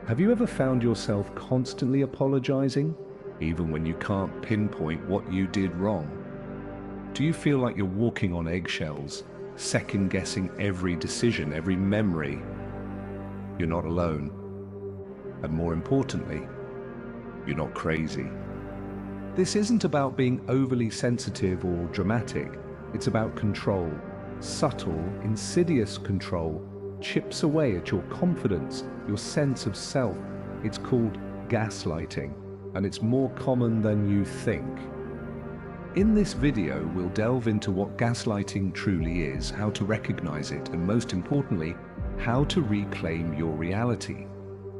Have you ever found yourself constantly apologizing, even when you can't pinpoint what you did wrong? Do you feel like you're walking on eggshells, second-guessing every decision, every memory? You're not alone. And more importantly, you're not crazy. This isn't about being overly sensitive or dramatic. It's about control. Subtle, insidious control chips away at your confidence, your sense of self. It's called gaslighting, and it's more common than you think. In this video, we'll delve into what gaslighting truly is, how to recognize it, and most importantly, how to reclaim your reality.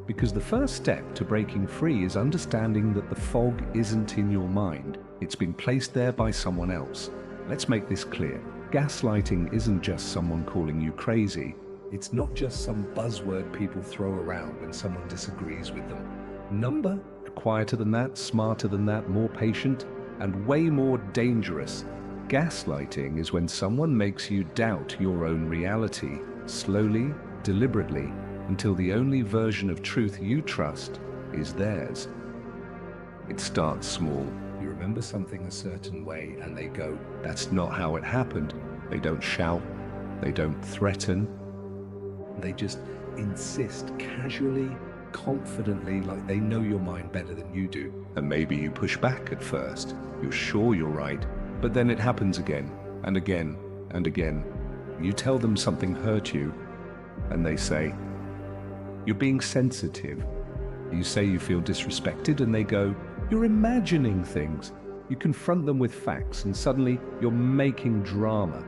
Because the first step to breaking free is understanding that the fog isn't in your mind. It's been placed there by someone else. Let's make this clear. Gaslighting isn't just someone calling you crazy. It's not just some buzzword people throw around when someone disagrees with them. Number, quieter than that, smarter than that, more patient, and way more dangerous. Gaslighting is when someone makes you doubt your own reality, slowly, deliberately, until the only version of truth you trust is theirs. It starts small. You remember something a certain way and they go, "That's not how it happened." They don't shout, they don't threaten. They just insist casually, confidently, like they know your mind better than you do. And maybe you push back at first. You're sure you're right, but then it happens again and again and again. You tell them something hurt you and they say, "You're being sensitive." You say you feel disrespected and they go, "You're imagining things." You confront them with facts and suddenly you're making drama.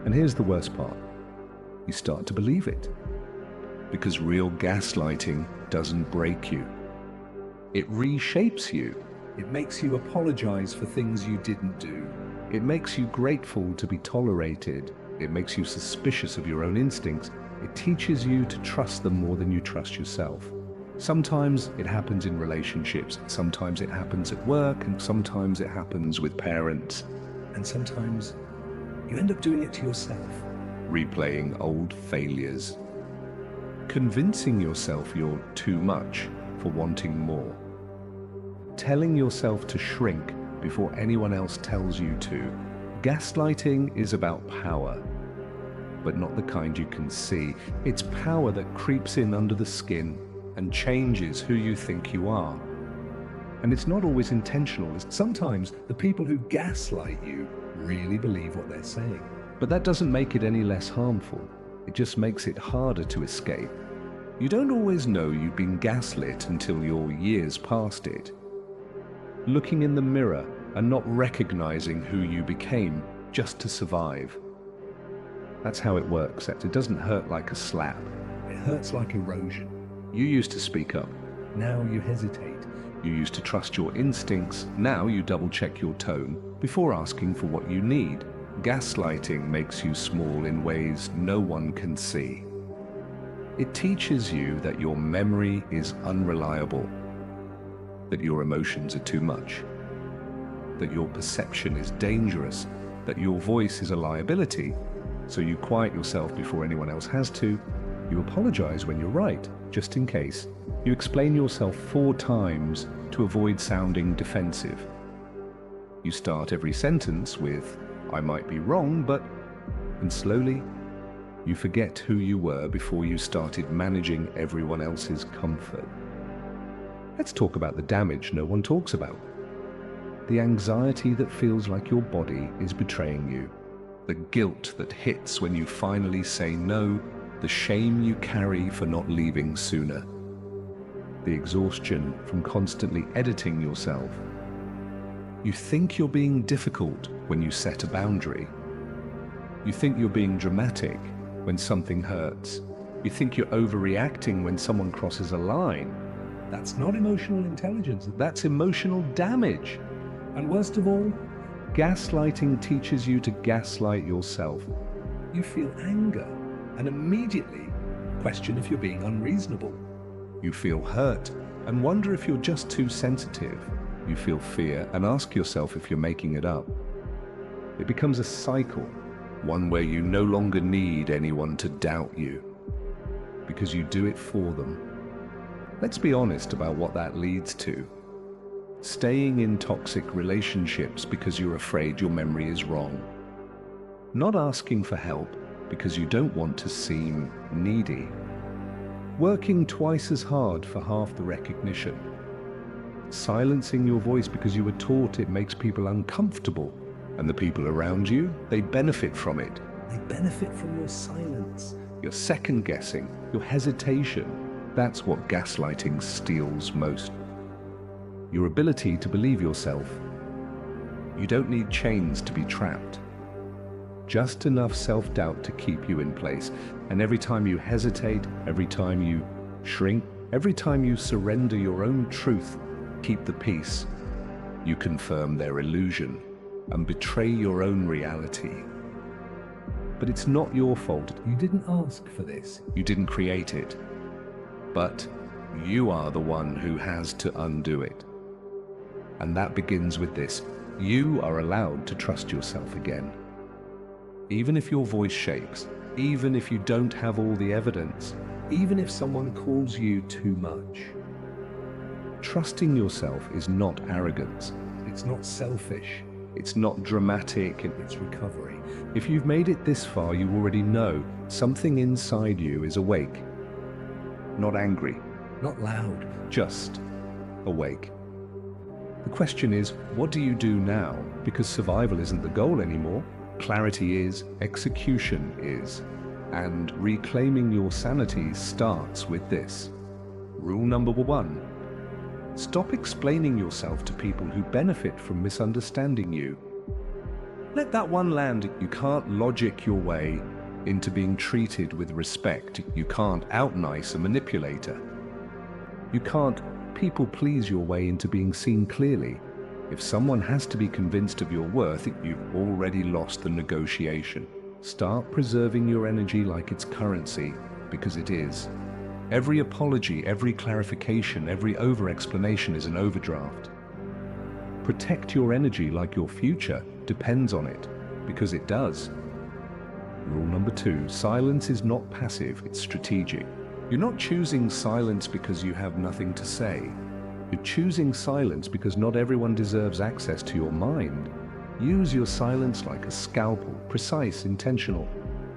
And here's the worst part. You start to believe it. Because real gaslighting doesn't break you. It reshapes you. It makes you apologize for things you didn't do. It makes you grateful to be tolerated. It makes you suspicious of your own instincts. It teaches you to trust them more than you trust yourself. Sometimes it happens in relationships, sometimes it happens at work, and sometimes it happens with parents. And sometimes you end up doing it to yourself. Replaying old failures. Convincing yourself you're too much for wanting more. Telling yourself to shrink before anyone else tells you to. Gaslighting is about power, but not the kind you can see. It's power that creeps in under the skin and changes who you think you are. And it's not always intentional. Sometimes the people who gaslight you really believe what they're saying. But that doesn't make it any less harmful. It just makes it harder to escape. You don't always know you've been gaslit until you're years past it. Looking in the mirror and not recognizing who you became just to survive. That's how it works. It doesn't hurt like a slap. It hurts like erosion. You used to speak up. Now you hesitate. You used to trust your instincts. Now you double-check your tone before asking for what you need. Gaslighting makes you small in ways no one can see. It teaches you that your memory is unreliable, that your emotions are too much, that your perception is dangerous, that your voice is a liability. So you quiet yourself before anyone else has to. You apologize when you're right, just in case. You explain yourself 4 times to avoid sounding defensive. You start every sentence with, "I might be wrong, but..." And slowly, you forget who you were before you started managing everyone else's comfort. Let's talk about the damage no one talks about. The anxiety that feels like your body is betraying you. The guilt that hits when you finally say no. The shame you carry for not leaving sooner. The exhaustion from constantly editing yourself. You think you're being difficult when you set a boundary. You think you're being dramatic when something hurts. You think you're overreacting when someone crosses a line. That's not emotional intelligence, that's emotional damage. And worst of all, gaslighting teaches you to gaslight yourself. You feel anger and immediately question if you're being unreasonable. You feel hurt and wonder if you're just too sensitive. You feel fear and ask yourself if you're making it up. It becomes a cycle, one where you no longer need anyone to doubt you, because you do it for them. Let's be honest about what that leads to. Staying in toxic relationships because you're afraid your memory is wrong. Not asking for help because you don't want to seem needy. Working twice as hard for half the recognition. Silencing your voice because you were taught it makes people uncomfortable, and the people around you, they benefit from it. They benefit from your silence, your second guessing, your hesitation. That's what gaslighting steals most. Your ability to believe yourself. You don't need chains to be trapped. Just enough self-doubt to keep you in place. And every time you hesitate, every time you shrink, every time you surrender your own truth, keep the peace, you confirm their illusion and betray your own reality. But it's not your fault. You didn't ask for this. You didn't create it. But you are the one who has to undo it. And that begins with this. You are allowed to trust yourself again. Even if your voice shakes, even if you don't have all the evidence, even if someone calls you too much. Trusting yourself is not arrogance. It's not selfish. It's not dramatic in its recovery. If you've made it this far, you already know something inside you is awake. Not angry, not loud, just awake. The question is, what do you do now? Because survival isn't the goal anymore. Clarity is, execution is. And reclaiming your sanity starts with this. Rule number 1. Stop explaining yourself to people who benefit from misunderstanding you. Let that one land. You can't logic your way into being treated with respect. You can't out-nice a manipulator. You can't people-please your way into being seen clearly. If someone has to be convinced of your worth, you've already lost the negotiation. Start preserving your energy like it's currency, because it is. Every apology, every clarification, every over-explanation is an overdraft. Protect your energy like your future depends on it, because it does. Rule number 2, silence is not passive, it's strategic. You're not choosing silence because you have nothing to say. You're choosing silence because not everyone deserves access to your mind. Use your silence like a scalpel, precise, intentional.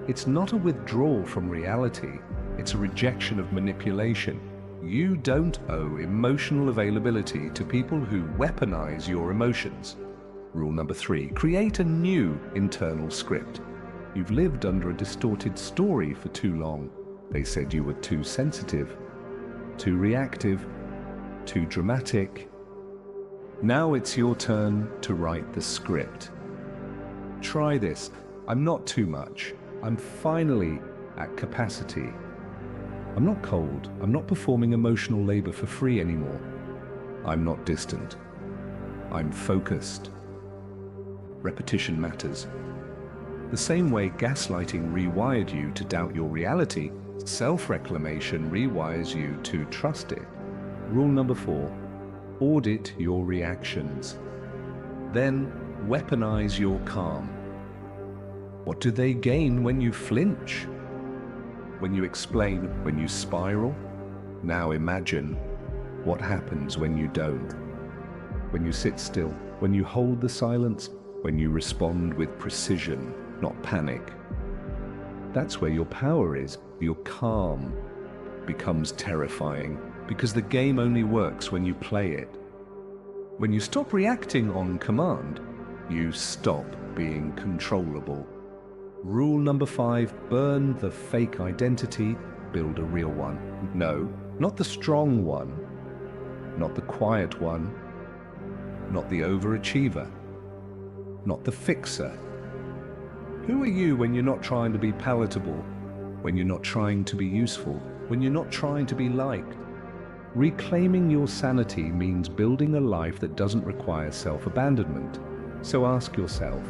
It's not a withdrawal from reality, it's a rejection of manipulation. You don't owe emotional availability to people who weaponize your emotions. Rule number 3, create a new internal script. You've lived under a distorted story for too long. They said you were too sensitive, too reactive, too dramatic. Now it's your turn to write the script. Try this. I'm not too much. I'm finally at capacity. I'm not cold. I'm not performing emotional labor for free anymore. I'm not distant. I'm focused. Repetition matters. The same way gaslighting rewired you to doubt your reality, self-reclamation rewires you to trust it. Rule number 4, audit your reactions. Then weaponize your calm. What do they gain when you flinch? When you explain, when you spiral? Now imagine what happens when you don't. When you sit still, when you hold the silence, when you respond with precision, not panic. That's where your power is. Your calm becomes terrifying because the game only works when you play it. When you stop reacting on command, you stop being controllable. Rule number 5, burn the fake identity, build a real one. No, not the strong one, not the quiet one, not the overachiever, not the fixer. Who are you when you're not trying to be palatable, when you're not trying to be useful, when you're not trying to be liked? Reclaiming your sanity means building a life that doesn't require self-abandonment. So ask yourself,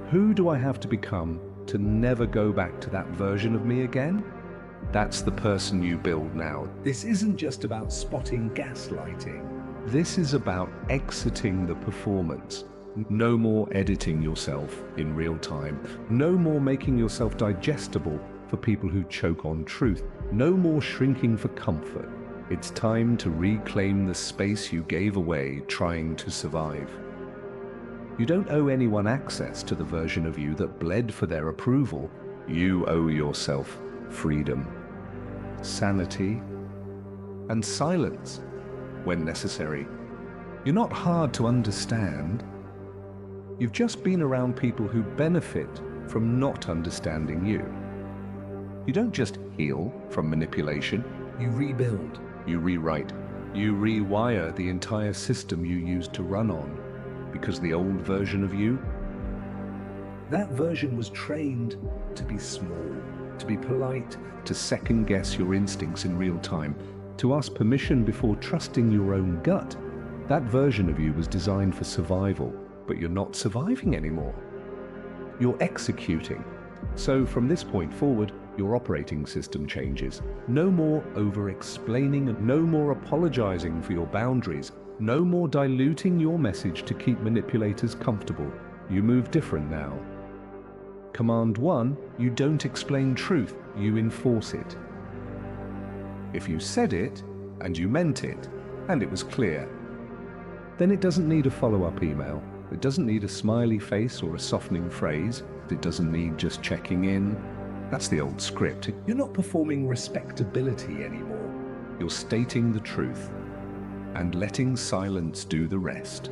who do I have to become to never go back to that version of me again? That's the person you build now. This isn't just about spotting gaslighting. This is about exiting the performance. No more editing yourself in real time. No more making yourself digestible for people who choke on truth. No more shrinking for comfort. It's time to reclaim the space you gave away trying to survive. You don't owe anyone access to the version of you that bled for their approval. You owe yourself freedom, sanity, and silence when necessary. You're not hard to understand. You've just been around people who benefit from not understanding you. You don't just heal from manipulation. You rebuild. You rewrite. You rewire the entire system you used to run on. Because the old version of you, that version was trained to be small, to be polite, to second guess your instincts in real time, to ask permission before trusting your own gut. That version of you was designed for survival, but you're not surviving anymore. You're executing. So from this point forward, your operating system changes. No more over-explaining, no more apologizing for your boundaries, no more diluting your message to keep manipulators comfortable. You move different now. Command 1, you don't explain truth, you enforce it. If you said it, and you meant it, and it was clear, then it doesn't need a follow-up email. It doesn't need a smiley face or a softening phrase. It doesn't need just checking in. That's the old script. You're not performing respectability anymore. You're stating the truth and letting silence do the rest.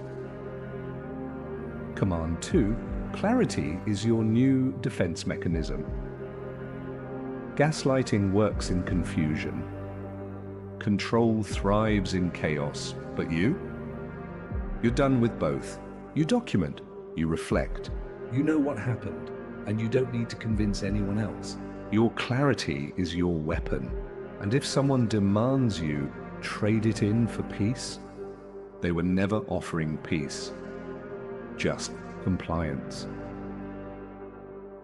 Command 2, clarity is your new defense mechanism. Gaslighting works in confusion. Control thrives in chaos, but you're done with both. You document, you reflect, you know what happened, and you don't need to convince anyone else. Your clarity is your weapon, and if someone demands you trade it in for peace, they were never offering peace, just compliance.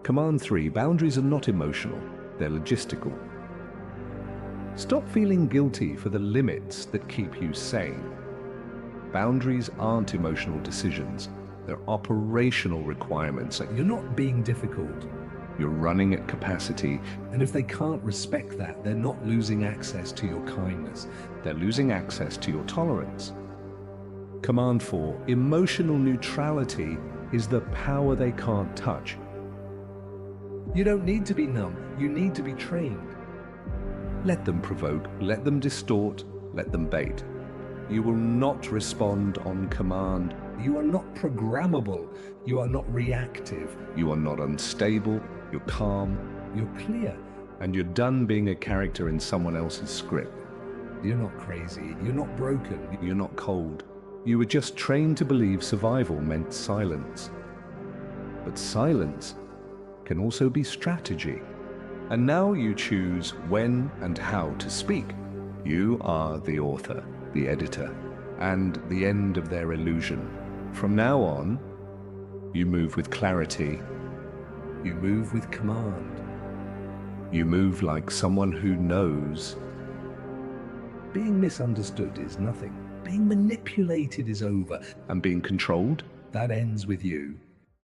Command 3, boundaries are not emotional, they're logistical. Stop feeling guilty for the limits that keep you sane. Boundaries aren't emotional decisions, they're operational requirements. You're not being difficult, you're running at capacity, and if they can't respect that, they're not losing access to your kindness, they're losing access to your tolerance. Command 4, emotional neutrality is the power they can't touch. You don't need to be numb, you need to be trained. Let them provoke, let them distort, let them bait. You will not respond on command. You are not programmable. You are not reactive. You are not unstable. You're calm. You're clear. And you're done being a character in someone else's script. You're not crazy. You're not broken. You're not cold. You were just trained to believe survival meant silence. But silence can also be strategy. And now you choose when and how to speak. You are the author, the editor, and the end of their illusion. From now on, you move with clarity. You move with command. You move like someone who knows. Being misunderstood is nothing. Being manipulated is over. And being controlled, that ends with you.